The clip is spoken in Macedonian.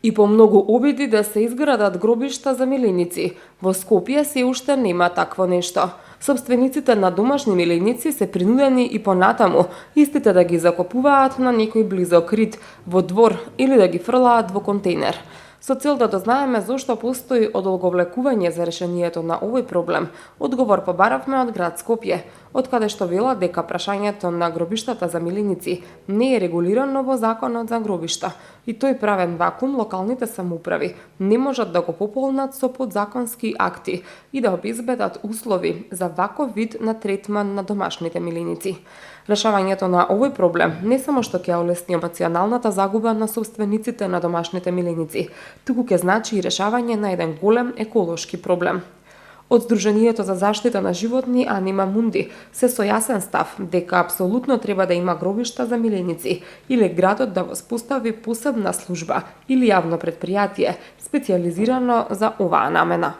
И по многу обиди да се изградат гробишта за милиници, во Скопје се уште нема такво нешто. Собствениците на домашни милиници се принудени и понатаму истите да ги закопуваат на некој близок рид, во двор или да ги фрлаат во контейнер. Со цел да дознаеме зошто постои одолговлекување за решението на овој проблем, одговор побаравме од град Скопје, од каде што велат дека прашањето на гробиштата за милиници не е регулирано во Законот за гробишта и тој правен вакуум локалните самоуправи не можат да го пополнат со подзаконски акти и да обезбедат услови за ваков вид на третман на домашните милиници. Решавањето на овој проблем не само што ќе олесни емоционалната загуба на собствениците на домашните милиници, туку ќе значи и решавање на еден голем еколошки проблем. Од Сдруженијето за заштита на животни Анима Мунди се со јасен став дека апсолутно треба да има гробишта за милиници или градот да воспостави посебна служба или јавно претпријатие специјализирано за оваа намена.